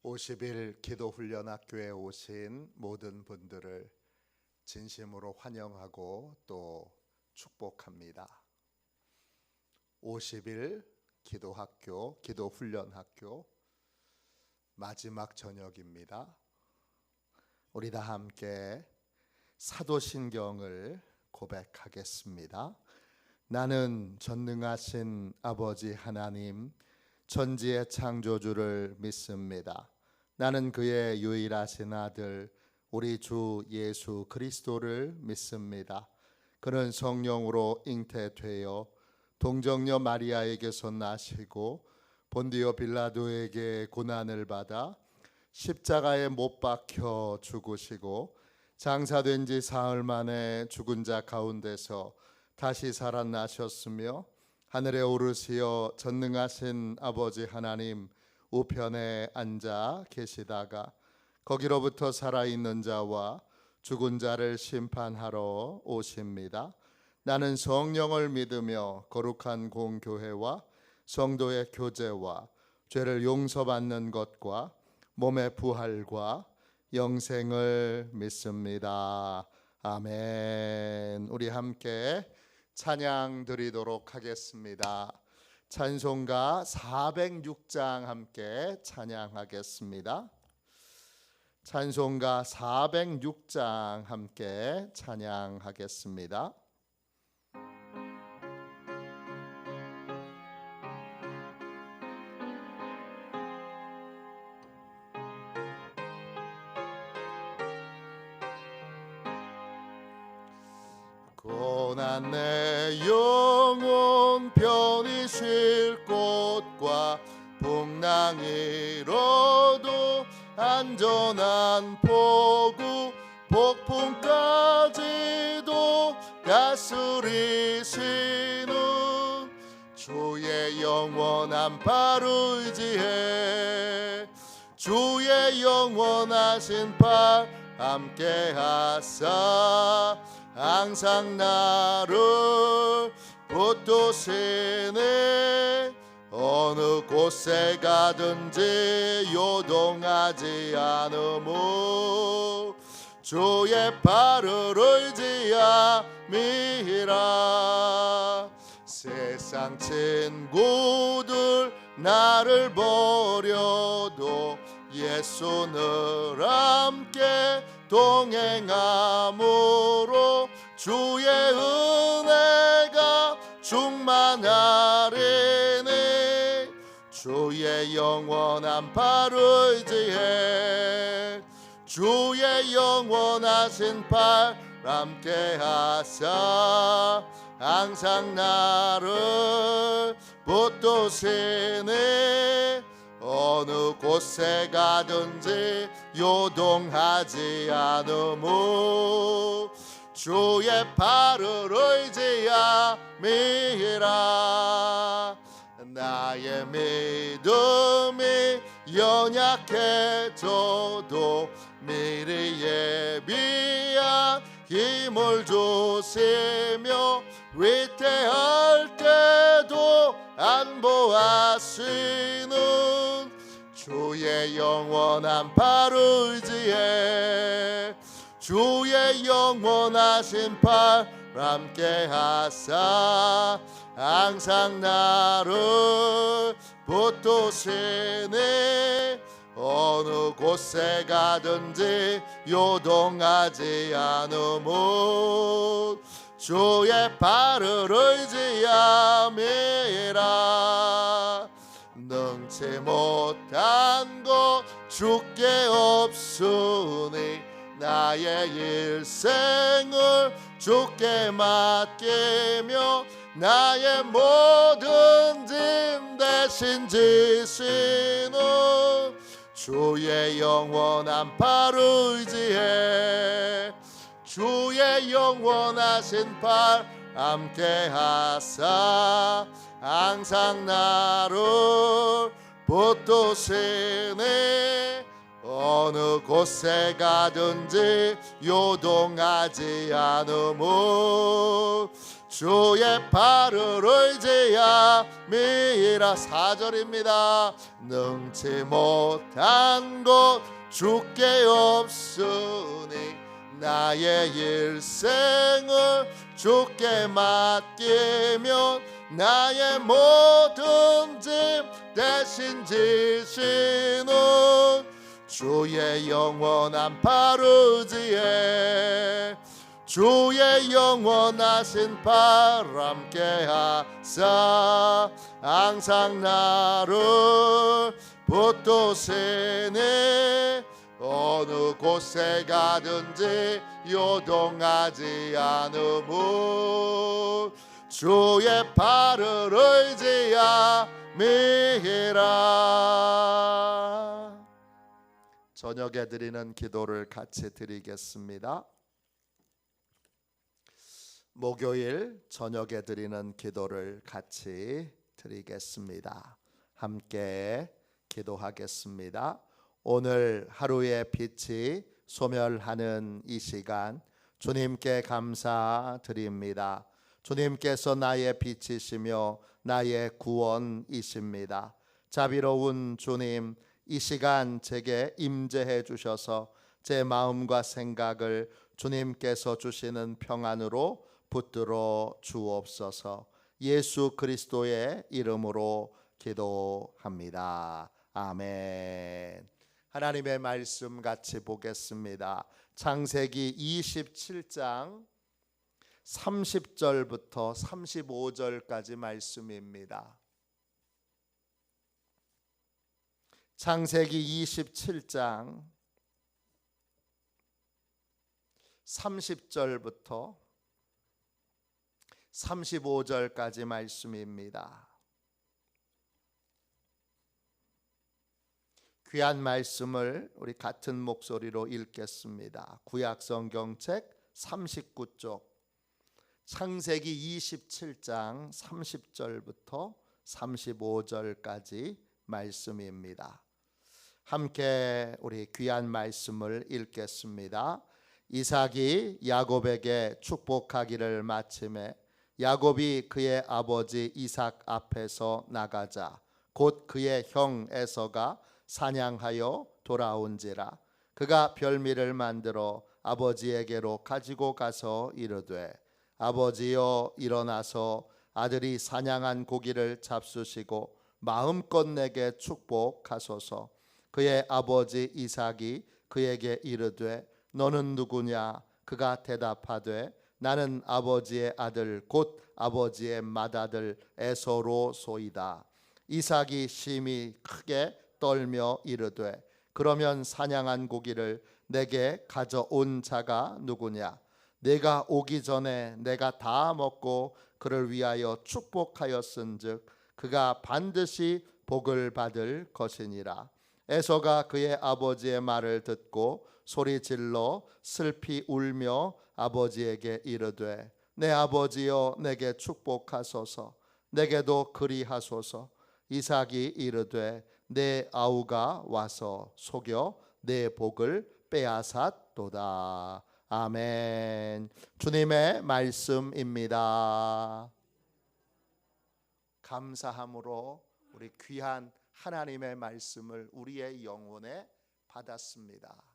50일 기도훈련학교에 오신 모든 분들을 진심으로 환영하고 또 축복합니다. 50일 기도학교, 기도훈련학교 마지막 저녁입니다. 우리 다 함께 사도신경을 고백하겠습니다. 나는 전능하신 아버지 하나님, 천지의 창조주를 믿습니다. 나는 그의 유일하신 아들 우리 주 예수 그리스도를 믿습니다. 그는 성령으로 잉태되어 동정녀 마리아에게서 나시고 본디오 빌라도에게 고난을 받아 십자가에 못 박혀 죽으시고 장사된 지 사흘 만에 죽은 자 가운데서 다시 살아나셨으며 하늘에 오르시어 전능하신 아버지 하나님 우편에 앉아 계시다가 거기로부터 살아있는 자와 죽은 자를 심판하러 오십니다. 나는 성령을 믿으며 거룩한 공교회와 성도의 교제와 죄를 용서받는 것과 몸의 부활과 영생을 믿습니다. 아멘. 우리 함께 찬양 드리도록 하겠습니다. 찬송가 406장 함께 찬양하겠습니다. 찬송가 406장 함께 찬양하겠습니다. 고난 내 영혼 편히 쉴 곳과 풍랑이로도 안전한 포구 폭풍까지도 다스리시는 주의 영원한 팔 의지해 주의 영원하신 팔 함께 하사 항상 나를 붙드시네. 어느 곳에 가든지 요동하지 않으무 주의 팔을 의지함이라. 세상 친구들 나를 버려도 예수 늘 함께 동행함으로 주의 은혜가 충만하리니 주의 영원한 팔 의지해 주의 영원하신 팔 함께 하사 항상 나를 붙드시니 어느 곳에 가든지 요동하지 않으무 주의 팔을 의지함이라. 나의 믿음이 연약해져도 미리 예비한 힘을 주시며 위태할 때도 안보하시는 주의 영원한 팔 의지해 주의 영원하신 팔 함께 하사 항상 나를 붙드시니 어느 곳에 가든지 요동하지 않으무 주의 팔을 의지함이라. 능치 못한 것 주께 없으니 나의 일생을 주께 맡기며 나의 모든 짐 대신 지시는 주의 영원한 팔 의지해 주의 영원하신 팔 함께 하사 항상 나를 붙드시니 어느 곳에 가든지 요동하지 않으무 주의 발을 의지함이라. 4절입니다. 능치 못한 것 주께 없으니 나의 일생을 주께 맡기면 나의 모든 짐 대신 지시는 주의 영원한 바르지에 주의 영원하신 바람께 하사 항상 나를 붙드시니 어느 곳에 가든지 요동하지 않음은 주의 발을 의지함이라. 저녁에 드리는 기도를 같이 드리겠습니다. 목요일 저녁에 드리는 기도를 같이 드리겠습니다. 함께 기도하겠습니다. 오늘 하루의 빛이 소멸하는 이 시간 주님께 감사드립니다. 주님께서 나의 빛이시며 나의 구원이십니다. 자비로운 주님, 이 시간 제게 임재해 주셔서 제 마음과 생각을 주님께서 주시는 평안으로 붙들어 주옵소서. 예수 그리스도의 이름으로 기도합니다. 아멘. 하나님의 말씀 같이 보겠습니다. 창세기 27장 30절부터 35절까지 말씀입니다. 창세기 27장 30절부터 35절까지 말씀입니다. 귀한 말씀을 우리 같은 목소리로 읽겠습니다. 구약 성경책 39쪽 창세기 27장 30절부터 35절까지 말씀입니다. 함께 우리 귀한 말씀을 읽겠습니다. 이삭이 야곱에게 축복하기를 마침에 야곱이 그의 아버지 이삭 앞에서 나가자 곧 그의 형 에서가 사냥하여 돌아온지라. 그가 별미를 만들어 아버지에게로 가지고 가서 이르되 아버지여 일어나서 아들이 사냥한 고기를 잡수시고 마음껏 내게 축복하소서. 그의 아버지 이삭이 그에게 이르되 너는 누구냐? 그가 대답하되 나는 아버지의 아들 곧 아버지의 맏아들 에서로소이다. 이삭이 심히 크게 떨며 이르되 그러면 사냥한 고기를 내게 가져온 자가 누구냐? 내가 오기 전에 내가 다 먹고 그를 위하여 축복하였은즉 그가 반드시 복을 받을 것이니라. 에서가 그의 아버지의 말을 듣고 소리질러 슬피 울며 아버지에게 이르되 내 아버지여 내게 축복하소서. 내게도 그리하소서. 이삭이 이르되 내 아우가 와서 속여 내 복을 빼앗았도다. 아멘. 주님의 말씀입니다. 감사함으로 우리 귀한 하나님의 말씀을 우리의 영혼에 받았습니다.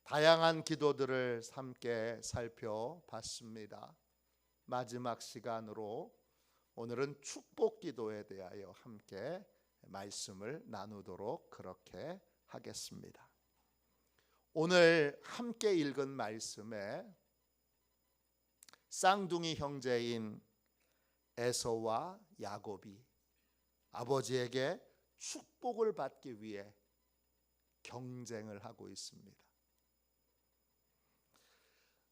다양한 기도들을 함께 살펴봤습니다. 마지막 시간으로 오늘은 축복 기도에 대하여 함께 말씀을 나누도록 그렇게 하겠습니다. 오늘 함께 읽은 말씀에 쌍둥이 형제인 에서와 야곱이 아버지에게 축복을 받기 위해 경쟁을 하고 있습니다.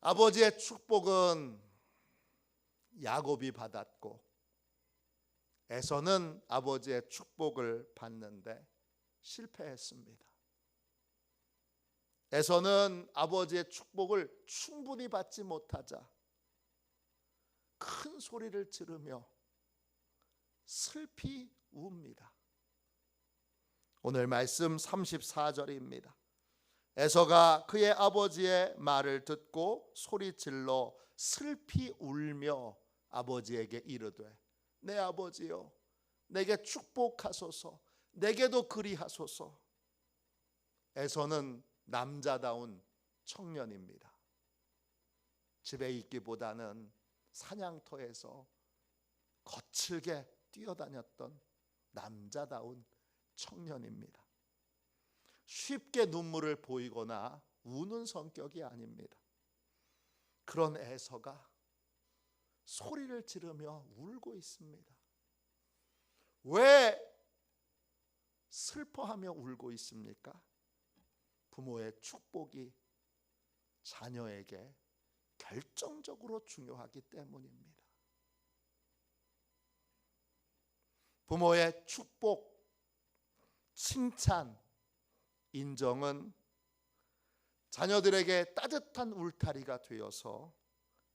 아버지의 축복은 야곱이 받았고 에서는 아버지의 축복을 받는데 실패했습니다. 에서는 아버지의 축복을 충분히 받지 못하자 큰 소리를 지르며 슬피 웁니다. 오늘 말씀 34절입니다. 에서가 그의 아버지의 말을 듣고 소리질러 슬피 울며 아버지에게 이르되 내 아버지여 내게 축복하소서 내게도 그리하소서. 에서는 남자다운 청년입니다. 집에 있기보다는 사냥터에서 거칠게 뛰어다녔던 남자다운 청년입니다. 쉽게 눈물을 보이거나 우는 성격이 아닙니다. 그런 에서가 소리를 지르며 울고 있습니다. 왜 슬퍼하며 울고 있습니까? 부모의 축복이 자녀에게 결정적으로 중요하기 때문입니다. 부모의 축복, 칭찬, 인정은 자녀들에게 따뜻한 울타리가 되어서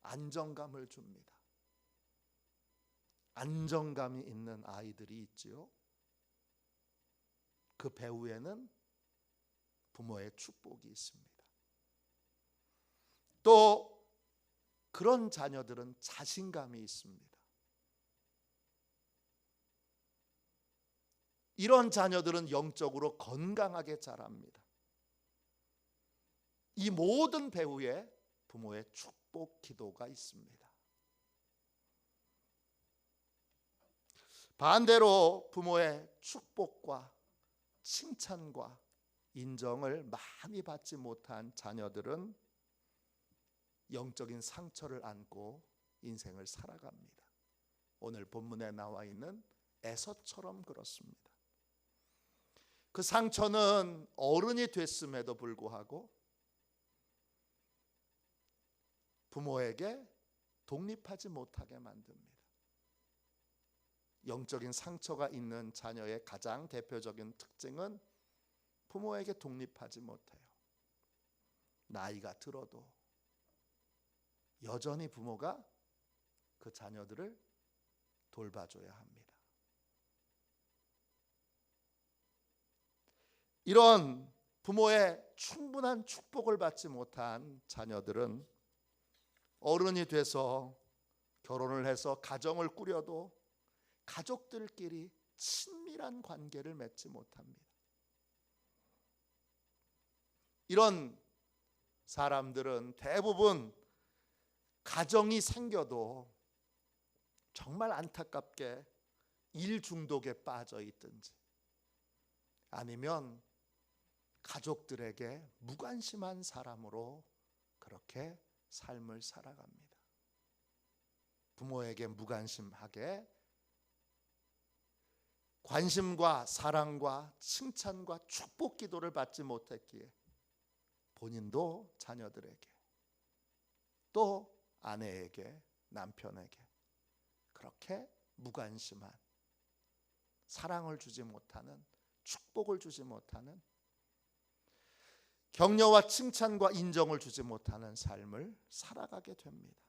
안정감을 줍니다. 안정감이 있는 아이들이 있지요. 그 배후에는 부모의 축복이 있습니다. 또 그런 자녀들은 자신감이 있습니다. 이런 자녀들은 영적으로 건강하게 자랍니다. 이 모든 배후에 부모의 축복 기도가 있습니다. 반대로 부모의 축복과 칭찬과 인정을 많이 받지 못한 자녀들은 영적인 상처를 안고 인생을 살아갑니다. 오늘 본문에 나와 있는 에서처럼 그렇습니다. 그 상처는 어른이 됐음에도 불구하고 부모에게 독립하지 못하게 만듭니다. 영적인 상처가 있는 자녀의 가장 대표적인 특징은 부모에게 독립하지 못해요. 나이가 들어도 여전히 부모가 그 자녀들을 돌봐줘야 합니다. 이런 부모의 충분한 축복을 받지 못한 자녀들은 어른이 돼서 결혼을 해서 가정을 꾸려도 가족들끼리 친밀한 관계를 맺지 못합니다. 이런 사람들은 대부분 가정이 생겨도 정말 안타깝게 일 중독에 빠져 있든지 아니면 가족들에게 무관심한 사람으로 그렇게 삶을 살아갑니다. 부모에게 무관심하게 관심과 사랑과 칭찬과 축복 기도를 받지 못했기에 본인도 자녀들에게 또 아내에게 남편에게 그렇게 무관심한 사랑을 주지 못하는 축복을 주지 못하는 격려와 칭찬과 인정을 주지 못하는 삶을 살아가게 됩니다.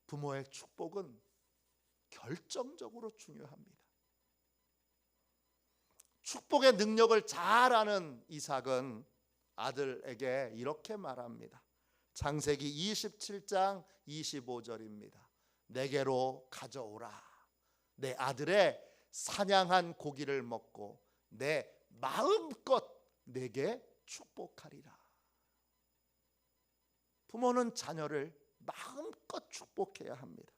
부모의 축복은 결정적으로 중요합니다. 축복의 능력을 잘 아는 이삭은 아들에게 이렇게 말합니다. 창세기 27장 25절입니다. 내게로 가져오라. 내 아들의 사냥한 고기를 먹고 내 마음껏 내게 축복하리라. 부모는 자녀를 마음껏 축복해야 합니다.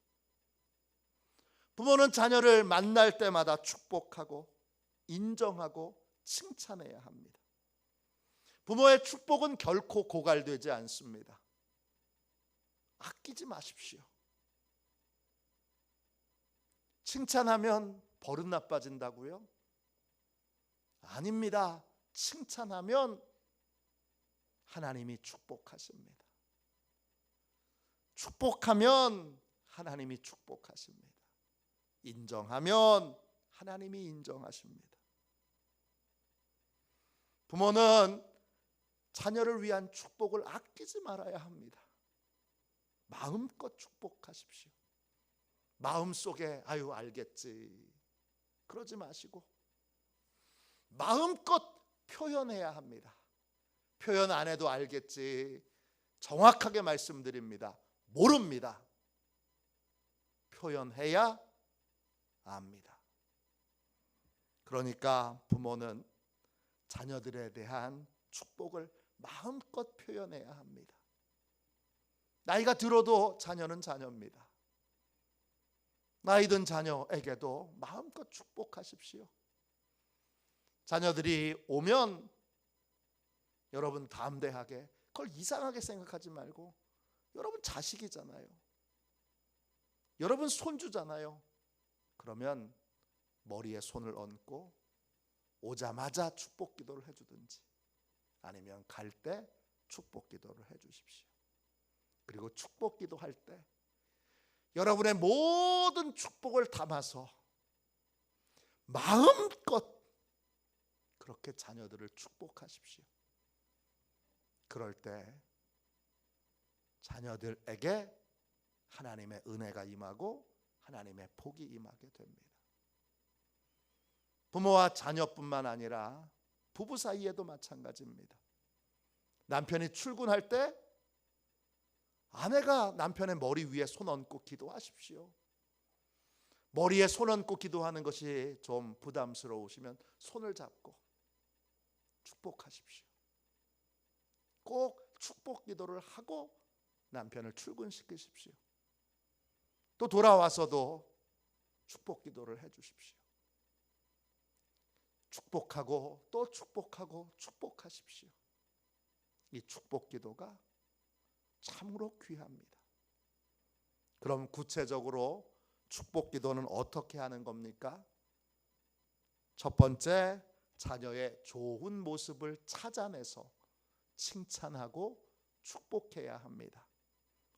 부모는 자녀를 만날 때마다 축복하고 인정하고 칭찬해야 합니다. 부모의 축복은 결코 고갈되지 않습니다. 아끼지 마십시오. 칭찬하면 버릇 나빠진다고요? 아닙니다. 칭찬하면 하나님이 축복하십니다. 축복하면 하나님이 축복하십니다. 인정하면 하나님이 인정하십니다. 부모는 자녀를 위한 축복을 아끼지 말아야 합니다. 마음껏 축복하십시오. 마음속에 아유 알겠지 그러지 마시고 마음껏 표현해야 합니다. 표현 안 해도 알겠지 정확하게 말씀드립니다. 모릅니다. 표현해야 합니다. 그러니까 부모는 자녀들에 대한 축복을 마음껏 표현해야 합니다. 나이가 들어도 자녀는 자녀입니다. 나이 든 자녀에게도 마음껏 축복하십시오. 자녀들이 오면 여러분 담대하게, 그걸 이상하게 생각하지 말고, 여러분 자식이잖아요. 여러분 손주잖아요. 그러면 머리에 손을 얹고 오자마자 축복 기도를 해주든지, 아니면 갈 때 축복 기도를 해주십시오. 그리고 축복 기도할 때 여러분의 모든 축복을 담아서 마음껏 그렇게 자녀들을 축복하십시오. 그럴 때 자녀들에게 하나님의 은혜가 임하고 하나님의 복이 임하게 됩니다. 부모와 자녀뿐만 아니라 부부 사이에도 마찬가지입니다. 남편이 출근할 때 아내가 남편의 머리 위에 손 얹고 기도하십시오. 머리에 손 얹고 기도하는 것이 좀 부담스러우시면 손을 잡고 축복하십시오. 꼭 축복 기도를 하고 남편을 출근시키십시오. 또 돌아와서도 축복 기도를 해주십시오. 축복하고 또 축복하고 축복하십시오. 이 축복 기도가 참으로 귀합니다. 그럼 구체적으로 축복 기도는 어떻게 하는 겁니까? 첫 번째, 자녀의 좋은 모습을 찾아내서 칭찬하고 축복해야 합니다.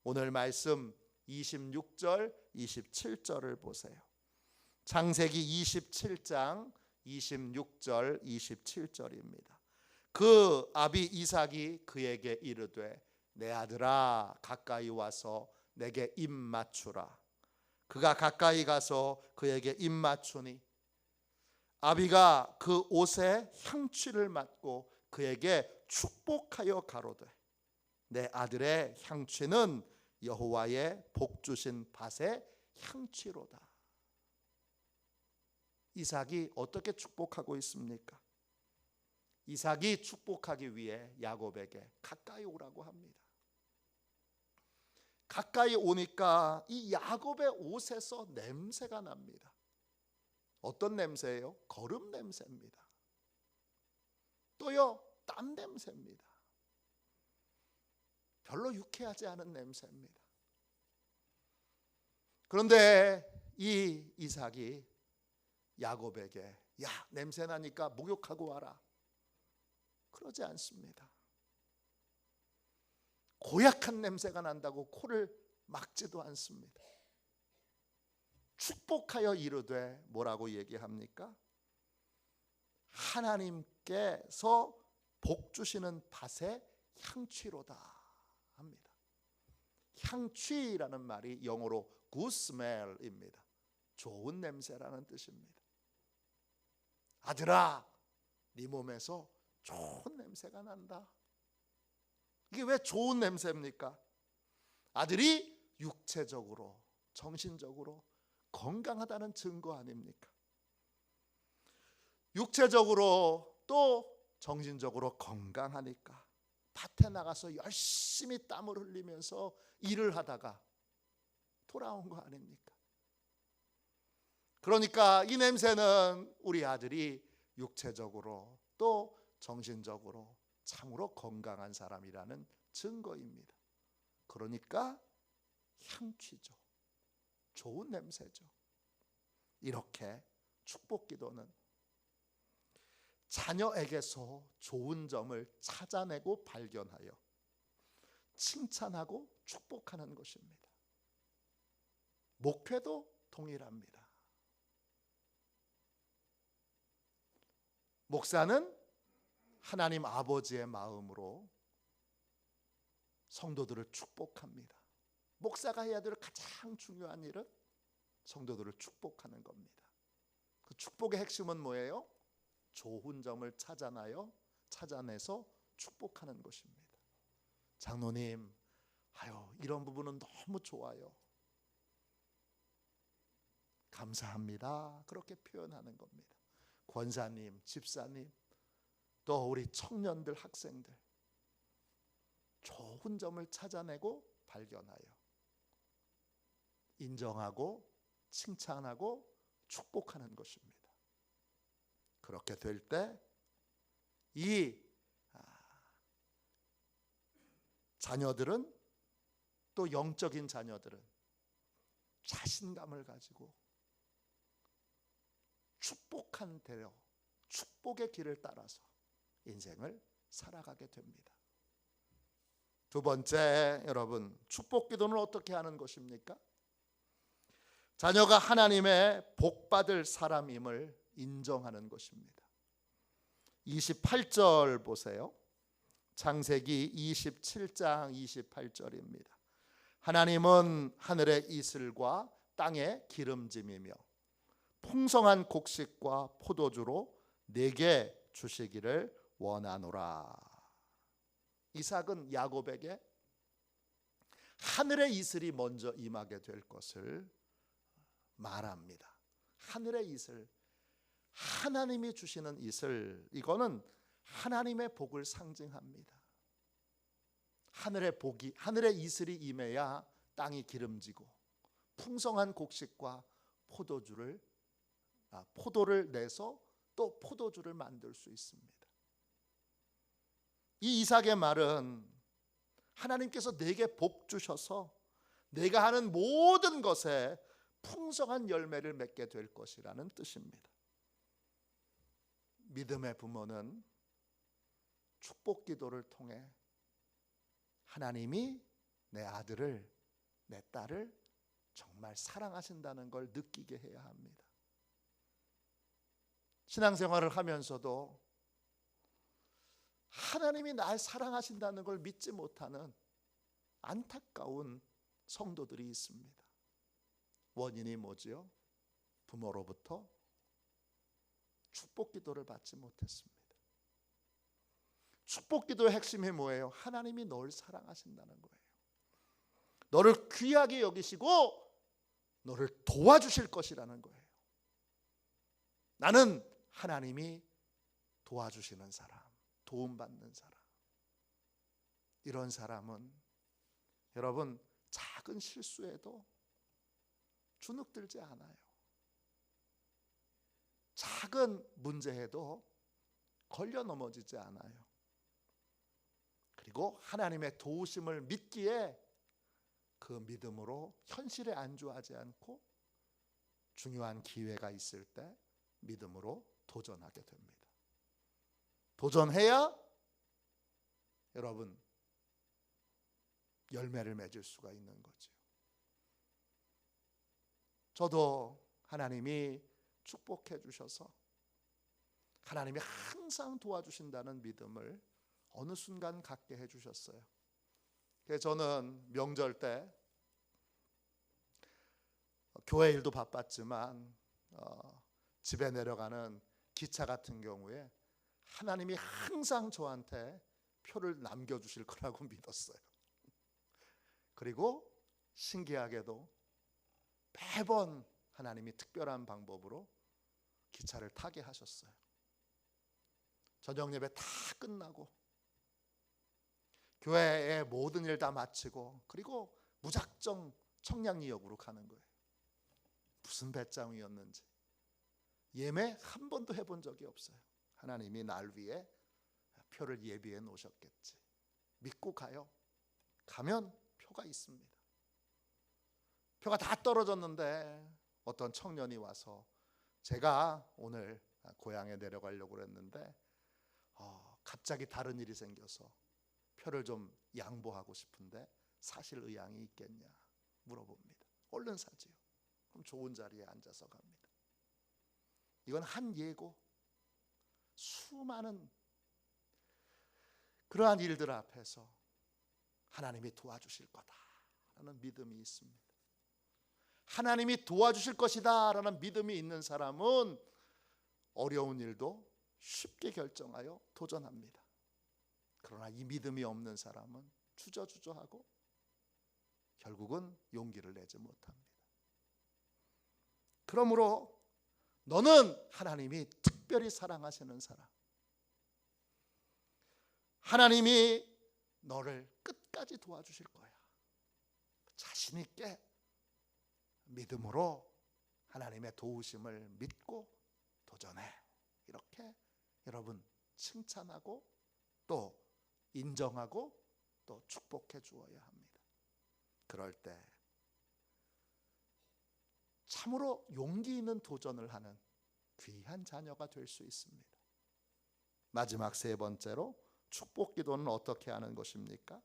오늘 말씀 26절, 27절을 보세요. 창세기 27장 26절, 27절입니다. 그 아비 이삭이 그에게 이르되 내 아들아 가까이 와서 내게 입 맞추라. 그가 가까이 가서 그에게 입 맞추니 아비가 그 옷에 향취를 맡고 그에게 축복하여 가로되 내 아들의 향취는 여호와의 복 주신 밭의 향취로다. 이삭이 어떻게 축복하고 있습니까? 이삭이 축복하기 위해 야곱에게 가까이 오라고 합니다. 가까이 오니까 이 야곱의 옷에서 냄새가 납니다. 어떤 냄새예요? 거름 냄새입니다. 또요, 땀 냄새입니다. 별로 유쾌하지 않은 냄새입니다. 그런데 이 이삭이 야곱에게 야, 냄새 나니까 목욕하고 와라, 그러지 않습니다. 고약한 냄새가 난다고 코를 막지도 않습니다. 축복하여 이르되 뭐라고 얘기합니까? 하나님께서 복 주시는 밭의 향취로다 합니다. 향취라는 말이 영어로 good smell입니다. 좋은 냄새라는 뜻입니다. 아들아, 네 몸에서 좋은 냄새가 난다. 이게 왜 좋은 냄새입니까? 아들이 육체적으로, 정신적으로 건강하다는 증거 아닙니까? 육체적으로 또 정신적으로 건강하니까 밭에 나가서 열심히 땀을 흘리면서 일을 하다가 돌아온 거 아닙니까? 그러니까 이 냄새는 우리 아들이 육체적으로 또 정신적으로 참으로 건강한 사람이라는 증거입니다. 그러니까 향취죠. 좋은 냄새죠. 이렇게 축복 기도는 자녀에게서 좋은 점을 찾아내고 발견하여 칭찬하고 축복하는 것입니다. 목회도 동일합니다. 목사는 하나님 아버지의 마음으로 성도들을 축복합니다. 목사가 해야 될 가장 중요한 일은 성도들을 축복하는 겁니다. 그 축복의 핵심은 뭐예요? 좋은 점을 찾아내서 축복하는 것입니다. 장로님, 이런 부분은 너무 좋아요. 감사합니다. 그렇게 표현하는 겁니다. 권사님, 집사님, 또 우리 청년들, 학생들 좋은 점을 찾아내고 발견하여 인정하고 칭찬하고 축복하는 것입니다. 그렇게 될 때 이 자녀들은, 또 영적인 자녀들은 자신감을 가지고 축복한 대로 축복의 길을 따라서 인생을 살아가게 됩니다. 두 번째, 여러분, 축복 기도는 어떻게 하는 것입니까? 자녀가 하나님의 복받을 사람임을 인정하는 것입니다. 28절 보세요. 창세기 27장 28절입니다. 하나님은 하늘의 이슬과 땅의 기름짐이며 풍성한 곡식과 포도주로 내게 주시기를 원하노라. 이삭은 야곱에게 하늘의 이슬이 먼저 임하게 될 것을 말합니다. 하늘의 이슬, 하나님이 주시는 이슬, 이거는 하나님의 복을 상징합니다. 하늘의 복이, 하늘의 이슬이 임해야 땅이 기름지고 풍성한 곡식과 포도를 내서 또 포도주를 만들 수 있습니다. 이 이삭의 말은 하나님께서 내게 복 주셔서 내가 하는 모든 것에 풍성한 열매를 맺게 될 것이라는 뜻입니다. 믿음의 부모는 축복 기도를 통해 하나님이 내 아들을, 내 딸을 정말 사랑하신다는 걸 느끼게 해야 합니다. 신앙생활을 하면서도 하나님이 날 사랑하신다는 걸 믿지 못하는 안타까운 성도들이 있습니다. 원인이 뭐지요? 부모로부터 축복 기도를 받지 못했습니다. 축복 기도의 핵심이 뭐예요? 하나님이 널 사랑하신다는 거예요. 너를 귀하게 여기시고 너를 도와주실 것이라는 거예요. 나는 하나님이 도와주시는 사람, 도움받는 사람. 이런 사람은 여러분 작은 실수에도 주눅들지 않아요. 작은 문제에도 걸려 넘어지지 않아요. 그리고 하나님의 도우심을 믿기에 그 믿음으로 현실에 안주하지 않고 중요한 기회가 있을 때 믿음으로 도전하게 됩니다. 도전해야 여러분 열매를 맺을 수가 있는 거죠. 저도 하나님이 축복해 주셔서 하나님이 항상 도와주신다는 믿음을 어느 순간 갖게 해 주셨어요. 그래서 저는 명절 때 교회 일도 바빴지만 집에 내려가는 기차 같은 경우에 하나님이 항상 저한테 표를 남겨주실 거라고 믿었어요. 그리고 신기하게도 매번 하나님이 특별한 방법으로 기차를 타게 하셨어요. 저녁 예배 다 끝나고 교회의 모든 일 다 마치고 그리고 무작정 청량리역으로 가는 거예요. 무슨 배짱이었는지 예매 한 번도 해본 적이 없어요. 하나님이 날 위해 표를 예비해 놓으셨겠지. 믿고 가요. 가면 표가 있습니다. 표가 다 떨어졌는데 어떤 청년이 와서 제가 오늘 고향에 내려가려고 그랬는데 갑자기 다른 일이 생겨서 표를 좀 양보하고 싶은데 사실 의향이 있겠냐 물어봅니다. 얼른 사지요. 그럼 좋은 자리에 앉아서 갑니다. 이건 한 예고, 수많은 그러한 일들 앞에서 하나님이 도와주실 거다라는 믿음이 있습니다. 하나님이 도와주실 것이다 라는 믿음이 있는 사람은 어려운 일도 쉽게 결정하여 도전합니다. 그러나 이 믿음이 없는 사람은 주저주저하고 결국은 용기를 내지 못합니다. 그러므로 너는 하나님이 특별히 사랑하시는 사람, 하나님이 너를 끝까지 도와주실 거야. 자신 있게 믿음으로 하나님의 도우심을 믿고 도전해. 이렇게 여러분 칭찬하고 또 인정하고 또 축복해 주어야 합니다. 그럴 때 참으로 용기 있는 도전을 하는 귀한 자녀가 될 수 있습니다. 마지막 세 번째로 축복 기도는 어떻게 하는 것입니까?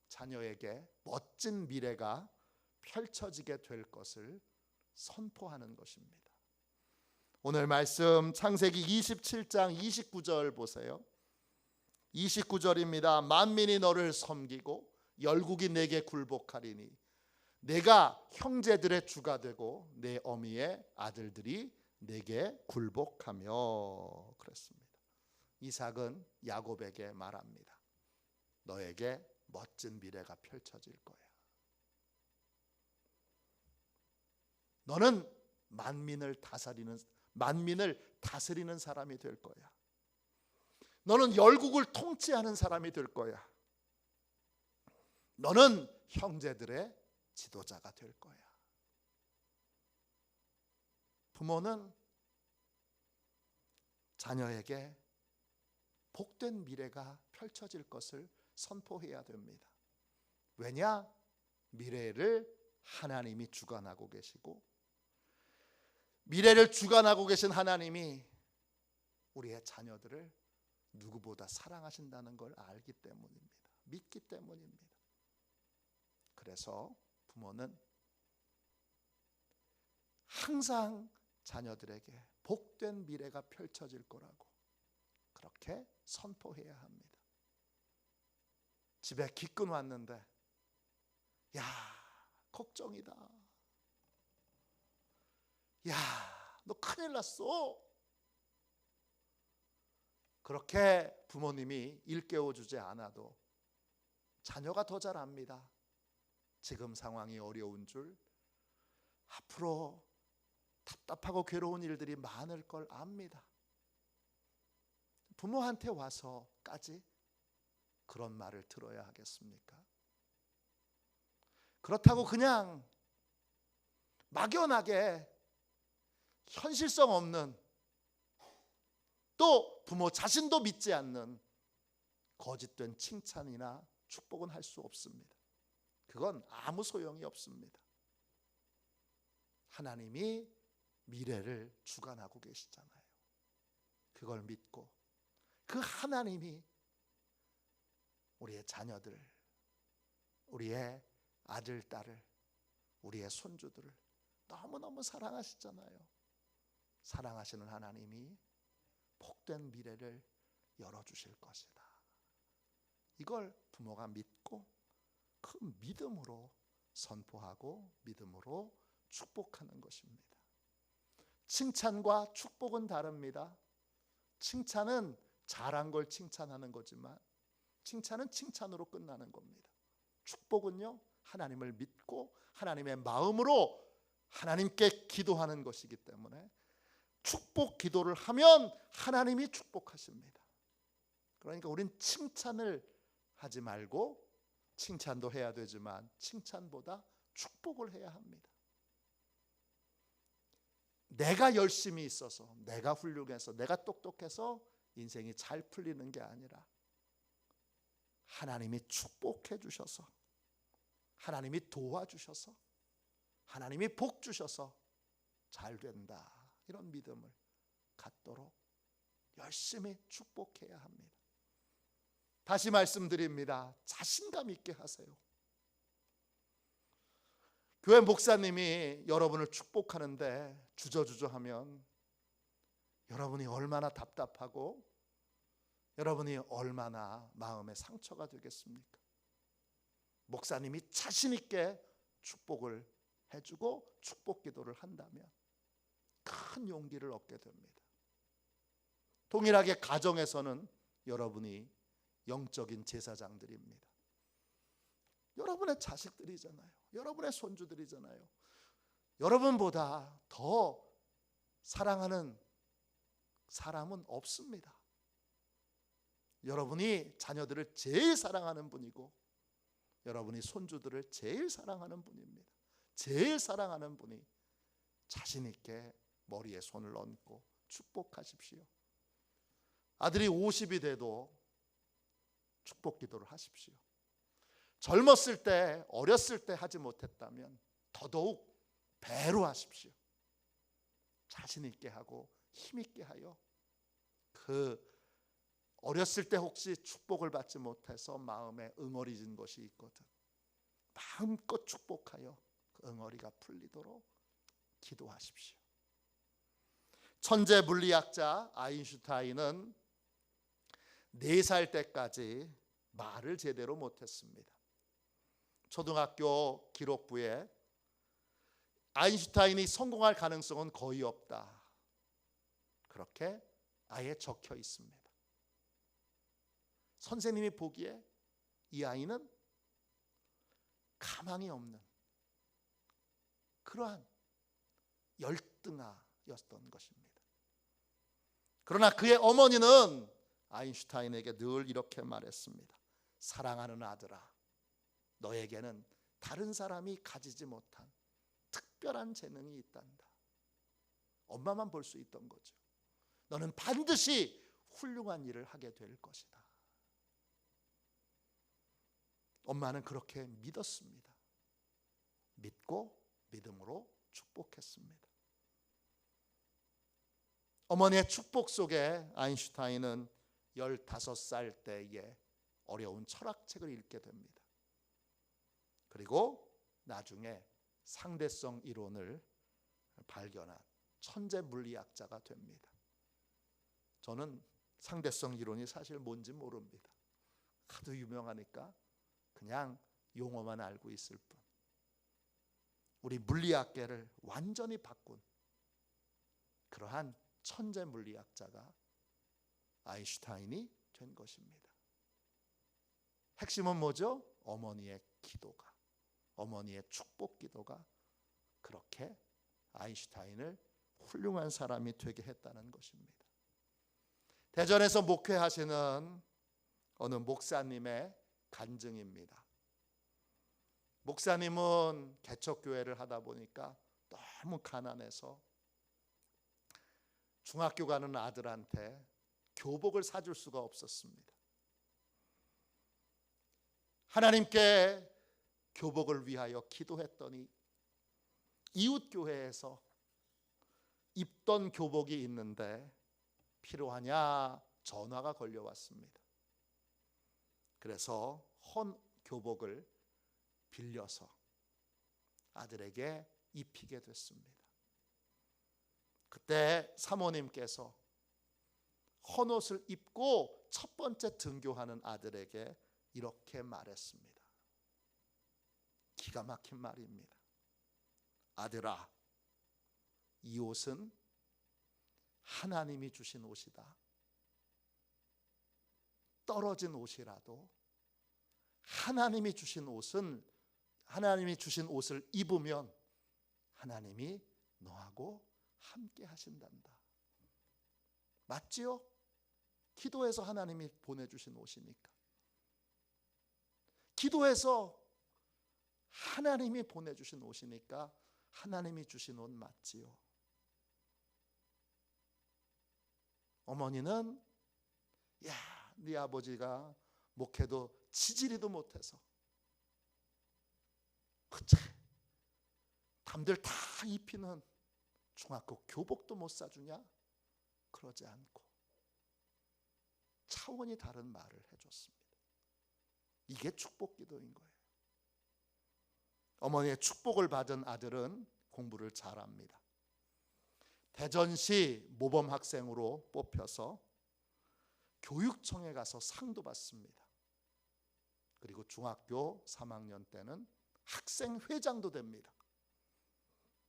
자녀에게 멋진 미래가 펼쳐지게 될 것을 선포하는 것입니다. 오늘 말씀 창세기 27장 29절 보세요. 29절입니다. 만민이 너를 섬기고 열국이 내게 굴복하리니 내가 형제들의 주가 되고 내 어미의 아들들이 내게 굴복하며 그랬습니다. 이삭은 야곱에게 말합니다. 너에게 멋진 미래가 펼쳐질 거야. 너는 만민을 다스리는 사람이 될 거야. 너는 열국을 통치하는 사람이 될 거야. 너는 형제들의 지도자가 될 거야. 부모는 자녀에게 복된 미래가 펼쳐질 것을 선포해야 됩니다. 왜냐? 미래를 하나님이 주관하고 계시고 미래를 주관하고 계신 하나님이 우리의 자녀들을 누구보다 사랑하신다는 걸 알기 때문입니다. 믿기 때문입니다. 그래서 부모는 항상 자녀들에게 복된 미래가 펼쳐질 거라고 그렇게 선포해야 합니다. 집에 기근 왔는데 야 걱정이다. 야 너 큰일 났어. 그렇게 부모님이 일깨워 주지 않아도 자녀가 더 잘 압니다. 지금 상황이 어려운 줄, 앞으로 답답하고 괴로운 일들이 많을 걸 압니다. 부모한테 와서까지 그런 말을 들어야 하겠습니까? 그렇다고 그냥 막연하게 현실성 없는, 또 부모 자신도 믿지 않는 거짓된 칭찬이나 축복은 할 수 없습니다. 그건 아무 소용이 없습니다. 하나님이 미래를 주관하고 계시잖아요. 그걸 믿고 그 하나님이 우리의 자녀들, 우리의 아들, 딸을, 우리의 손주들을 너무너무 사랑하시잖아요. 사랑하시는 하나님이 복된 미래를 열어주실 것이다. 이걸 부모가 믿고 그 믿음으로 선포하고 믿음으로 축복하는 것입니다. 칭찬과 축복은 다릅니다. 칭찬은 잘한 걸 칭찬하는 거지만 칭찬은 칭찬으로 끝나는 겁니다. 축복은요, 하나님을 믿고 하나님의 마음으로 하나님께 기도하는 것이기 때문에 축복 기도를 하면 하나님이 축복하십니다. 그러니까 우린 칭찬을 하지 말고, 칭찬도 해야 되지만 칭찬보다 축복을 해야 합니다. 내가 열심히 있어서, 내가 훌륭해서, 내가 똑똑해서 인생이 잘 풀리는 게 아니라 하나님이 축복해 주셔서, 하나님이 도와주셔서, 하나님이 복 주셔서 잘 된다, 이런 믿음을 갖도록 열심히 축복해야 합니다. 다시 말씀드립니다. 자신감 있게 하세요. 교회 목사님이 여러분을 축복하는데 주저주저하면 여러분이 얼마나 답답하고 여러분이 얼마나 마음에 상처가 되겠습니까? 목사님이 자신 있게 축복을 해주고 축복 기도를 한다면 큰 용기를 얻게 됩니다. 동일하게 가정에서는 여러분이 영적인 제사장들입니다. 여러분의 자식들이잖아요. 여러분의 손주들이잖아요. 여러분보다 더 사랑하는 사람은 없습니다. 여러분이 자녀들을 제일 사랑하는 분이고 여러분이 손주들을 제일 사랑하는 분입니다. 제일 사랑하는 분이 자신 있게 머리에 손을 얹고 축복하십시오. 아들이 50이 돼도 축복 기도를 하십시오. 젊었을 때, 어렸을 때 하지 못했다면 더더욱 배로 하십시오. 자신 있게 하고 힘 있게 하여 그 어렸을 때 혹시 축복을 받지 못해서 마음에 응어리진 것이 있거든, 마음껏 축복하여 그 응어리가 풀리도록 기도하십시오. 천재 물리학자 아인슈타인은 4살 때까지 말을 제대로 못했습니다. 초등학교 기록부에 아인슈타인이 성공할 가능성은 거의 없다, 그렇게 아예 적혀 있습니다. 선생님이 보기에 이 아이는 가망이 없는 그러한 열등아였던 것입니다. 그러나 그의 어머니는 아인슈타인에게 늘 이렇게 말했습니다. 사랑하는 아들아, 너에게는 다른 사람이 가지지 못한 특별한 재능이 있단다. 엄마만 볼 수 있던 거죠. 너는 반드시 훌륭한 일을 하게 될 것이다. 엄마는 그렇게 믿었습니다. 믿고 믿음으로 축복했습니다. 어머니의 축복 속에 아인슈타인은 15살 때에 어려운 철학책을 읽게 됩니다. 그리고 나중에 상대성 이론을 발견한 천재 물리학자가 됩니다. 저는 상대성 이론이 사실 뭔지 모릅니다. 하도 유명하니까 그냥 용어만 알고 있을 뿐. 우리 물리학계를 완전히 바꾼 그러한 천재 물리학자가 아인슈타인이 된 것입니다. 핵심은 뭐죠? 어머니의 기도가, 어머니의 축복 기도가 그렇게 아인슈타인을 훌륭한 사람이 되게 했다는 것입니다. 대전에서 목회하시는 어느 목사님의 간증입니다. 목사님은 개척교회를 하다 보니까 너무 가난해서 중학교 가는 아들한테 교복을 사줄 수가 없었습니다. 하나님께 교복을 위하여 기도했더니 이웃교회에서 입던 교복이 있는데 필요하냐 전화가 걸려왔습니다. 그래서 헌 교복을 빌려서 아들에게 입히게 됐습니다. 그때 사모님께서 헌 옷을 입고 첫 번째 등교하는 아들에게 이렇게 말했습니다. 기가 막힌 말입니다. 아들아, 이 옷은 하나님이 주신 옷이다. 떨어진 옷이라도 하나님이 주신 옷을 입으면 하나님이 너하고 함께 하신단다. 맞지요? 기도해서 하나님이 보내주신 옷이니까. 기도해서 하나님이 보내주신 옷이니까 하나님이 주신 옷 맞지요? 어머니는 야, 네 아버지가 목회도 지지리도 못해서 남들 다 입히는 중학교 교복도 못 사주냐? 그러지 않고 차원이 다른 말을 해줬습니다. 이게 축복 기도인 거예요. 어머니의 축복을 받은 아들은 공부를 잘합니다. 대전시 모범학생으로 뽑혀서 교육청에 가서 상도 받습니다. 그리고 중학교 3학년 때는 학생회장도 됩니다.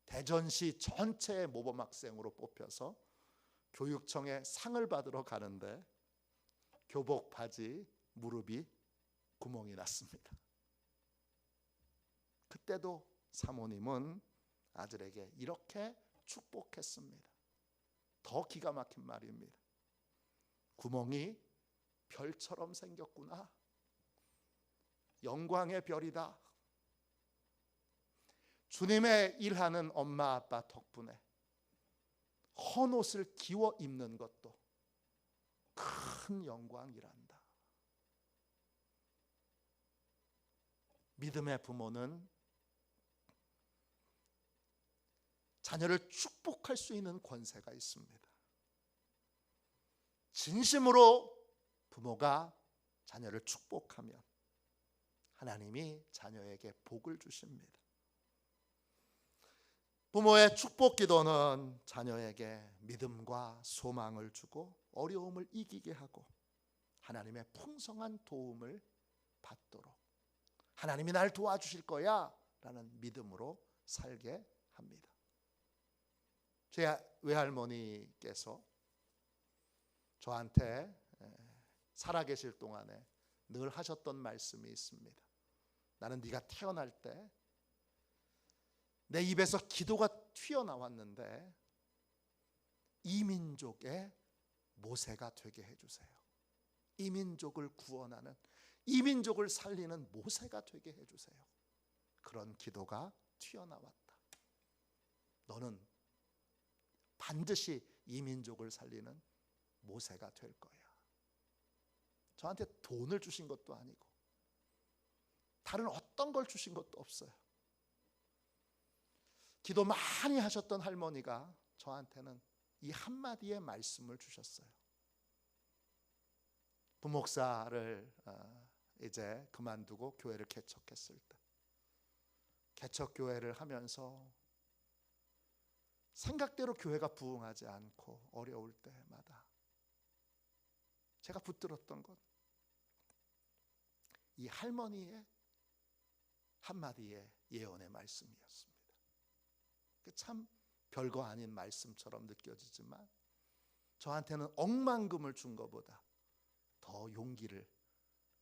대전시 전체의 모범학생으로 뽑혀서 교육청에 상을 받으러 가는데 교복 바지 무릎이 구멍이 났습니다. 그때도 사모님은 아들에게 이렇게 축복했습니다. 더 기가 막힌 말입니다. 구멍이 별처럼 생겼구나. 영광의 별이다. 주님의 일하는 엄마 아빠 덕분에 헌 옷을 기워 입는 것도 큰 영광이란다. 믿음의 부모는 자녀를 축복할 수 있는 권세가 있습니다. 진심으로 부모가 자녀를 축복하면 하나님이 자녀에게 복을 주십니다. 부모의 축복 기도는 자녀에게 믿음과 소망을 주고 어려움을 이기게 하고 하나님의 풍성한 도움을 받도록 하나님이 날 도와주실 거야 라는 믿음으로 살게 합니다. 제 외할머니께서 저한테 살아계실 동안에 늘 하셨던 말씀이 있습니다. 나는 네가 태어날 때 내 입에서 기도가 튀어나왔는데 이 민족의 모세가 되게 해주세요. 이 민족을 구원하는, 이 민족을 살리는 모세가 되게 해주세요. 그런 기도가 튀어나왔다. 너는 반드시 이 민족을 살리는 모세가 될 거야. 저한테 돈을 주신 것도 아니고 다른 어떤 걸 주신 것도 없어요. 기도 많이 하셨던 할머니가 저한테는 이 한마디의 말씀을 주셨어요. 부목사를 이제 그만두고 교회를 개척했을 때, 개척교회를 하면서 생각대로 교회가 부흥하지 않고 어려울 때마다 제가 붙들었던 것, 이 할머니의 한마디의 예언의 말씀이었습니다. 참 별거 아닌 말씀처럼 느껴지지만 저한테는 억만금을 준 것보다 더 용기를,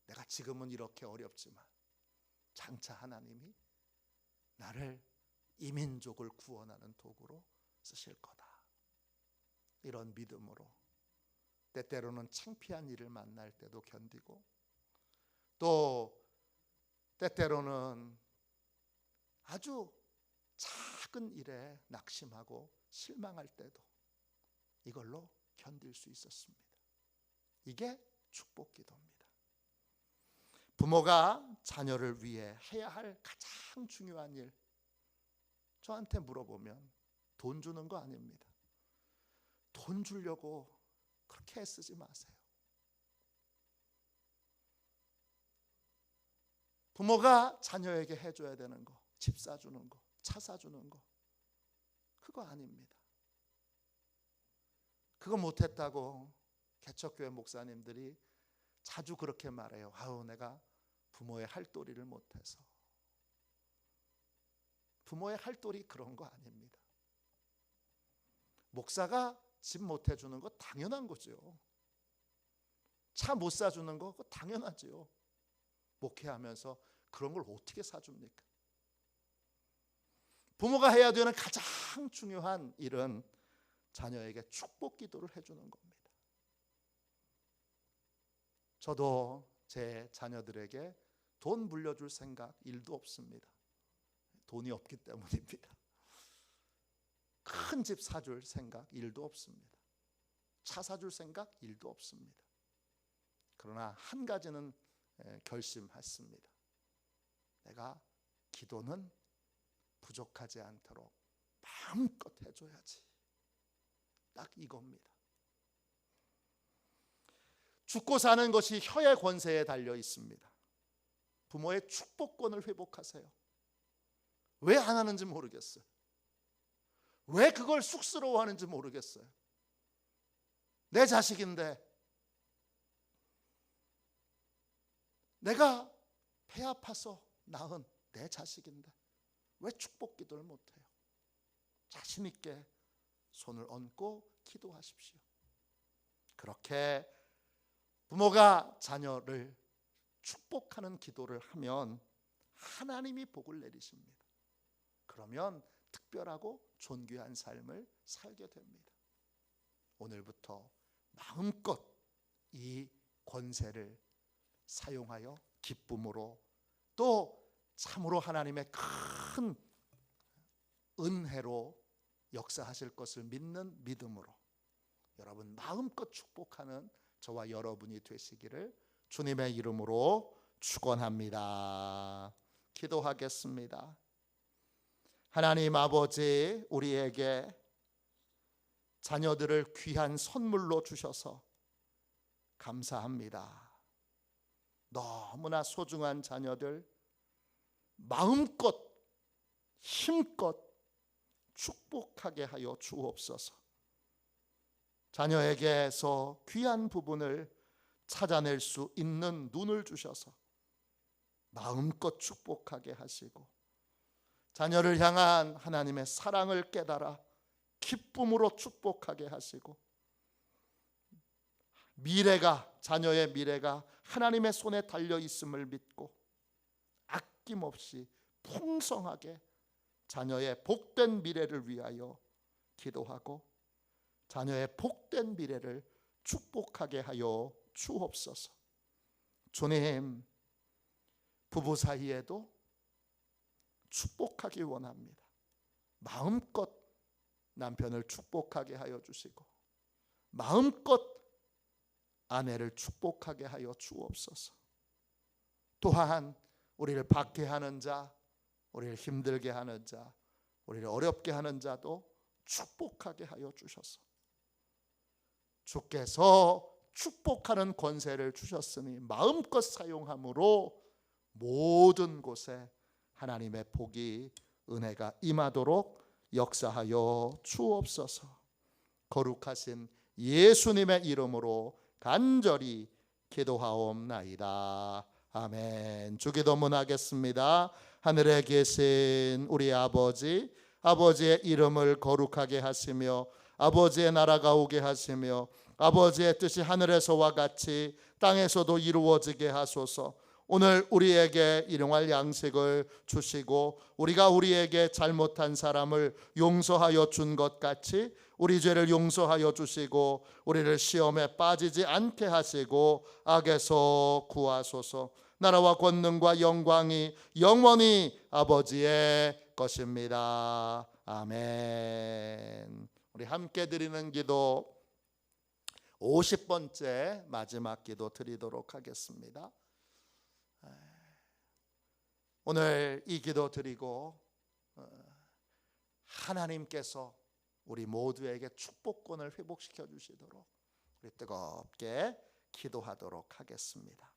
내가 지금은 이렇게 어렵지만 장차 하나님이 나를 이 민족을 구원하는 도구로 쓰실 거다, 이런 믿음으로 때때로는 창피한 일을 만날 때도 견디고 또 때때로는 아주 작은 일에 낙심하고 실망할 때도 이걸로 견딜 수 있었습니다. 이게 축복 기도입니다. 부모가 자녀를 위해 해야 할 가장 중요한 일, 저한테 물어보면 돈 주는 거 아닙니다. 돈 주려고 그렇게 애쓰지 마세요. 부모가 자녀에게 해줘야 되는 거, 집 사주는 거, 차 사주는 거, 그거 아닙니다. 그거 못했다고 개척교회 목사님들이 자주 그렇게 말해요. 아우, 내가 부모의 할도리를 못해서. 부모의 할도리 그런 거 아닙니다. 목사가 집 못 해주는 거 당연한 거죠. 차 못 사주는 거 그거 당연하죠. 목회하면서 그런 걸 어떻게 사줍니까? 부모가 해야 되는 가장 중요한 일은 자녀에게 축복 기도를 해주는 겁니다. 저도 제 자녀들에게 돈 물려줄 생각 1도 없습니다. 돈이 없기 때문입니다. 큰 집 사줄 생각 1도 없습니다. 차 사줄 생각 1도 없습니다. 그러나 한 가지는 결심했습니다. 내가 기도는 부족하지 않도록 마음껏 해줘야지. 딱 이겁니다. 죽고 사는 것이 혀의 권세에 달려 있습니다. 부모의 축복권을 회복하세요. 왜 안 하는지 모르겠어요. 왜 그걸 쑥스러워하는지 모르겠어요. 내 자식인데, 내가 배 아파서 낳은 내 자식인데 왜 축복 기도를 못해요? 자신 있게 손을 얹고 기도하십시오. 그렇게 부모가 자녀를 축복하는 기도를 하면 하나님이 복을 내리십니다. 그러면 특별하고 존귀한 삶을 살게 됩니다. 오늘부터 마음껏 이 권세를 사용하여 기쁨으로 또 참으로 하나님의 큰 은혜로 역사하실 것을 믿는 믿음으로 여러분 마음껏 축복하는 저와 여러분이 되시기를 주님의 이름으로 축원합니다. 기도하겠습니다. 하나님 아버지, 우리에게 자녀들을 귀한 선물로 주셔서 감사합니다. 너무나 소중한 자녀들 마음껏 힘껏 축복하게 하여 주옵소서. 자녀에게서 귀한 부분을 찾아낼 수 있는 눈을 주셔서 마음껏 축복하게 하시고 자녀를 향한 하나님의 사랑을 깨달아 기쁨으로 축복하게 하시고 자녀의 미래가 하나님의 손에 달려 있음을 믿고 아낌없이 풍성하게 자녀의 복된 미래를 위하여 기도하고 자녀의 복된 미래를 축복하게 하여 주옵소서. 주님, 부부 사이에도 축복하기 원합니다. 마음껏 남편을 축복하게 하여 주시고 마음껏 아내를 축복하게 하여 주옵소서. 또한 우리를 박해하는 자, 우리를 힘들게 하는 자, 우리를 어렵게 하는 자도 축복하게 하여 주셔서 주께서 축복하는 권세를 주셨으니 마음껏 사용함으로 모든 곳에 하나님의 복이 은혜가 임하도록 역사하여 주옵소서. 거룩하신 예수님의 이름으로 간절히 기도하옵나이다. 아멘. 주기도문하겠습니다. 하늘에 계신 우리 아버지, 아버지의 이름을 거룩하게 하시며 아버지의 나라가 오게 하시며 아버지의 뜻이 하늘에서와 같이 땅에서도 이루어지게 하소서. 오늘 우리에게 일용할 양식을 주시고 우리가 우리에게 잘못한 사람을 용서하여 준 것 같이 우리 죄를 용서하여 주시고 우리를 시험에 빠지지 않게 하시고 악에서 구하소서. 나라와 권능과 영광이 영원히 아버지의 것입니다. 아멘. 우리 함께 드리는 기도 50번째 마지막 기도 드리도록 하겠습니다. 오늘 이 기도 드리고 하나님께서 우리 모두에게 축복권을 회복시켜 주시도록 우리 뜨겁게 기도하도록 하겠습니다.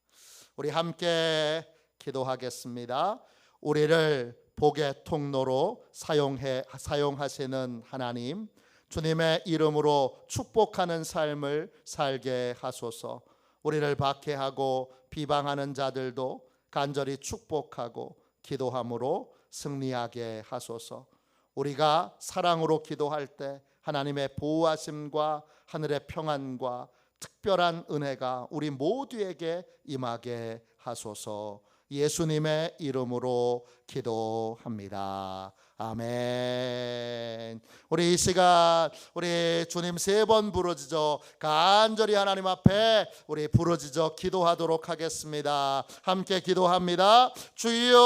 우리 함께 기도하겠습니다. 우리를 복의 통로로 사용하시는 하나님, 주님의 이름으로 축복하는 삶을 살게 하소서. 우리를 박해하고 비방하는 자들도 간절히 축복하고 기도함으로 승리하게 하소서. 우리가 사랑으로 기도할 때 하나님의 보호하심과 하늘의 평안과 특별한 은혜가 우리 모두에게 임하게 하소서. 예수님의 이름으로 기도합니다. 아멘. 우리 이 시간 우리 주님 3번 부르짖어 간절히 하나님 앞에 우리 부르짖어 기도하도록 하겠습니다. 함께 기도합니다. 주여,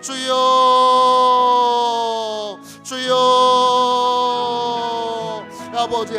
주여, 주여. 아버지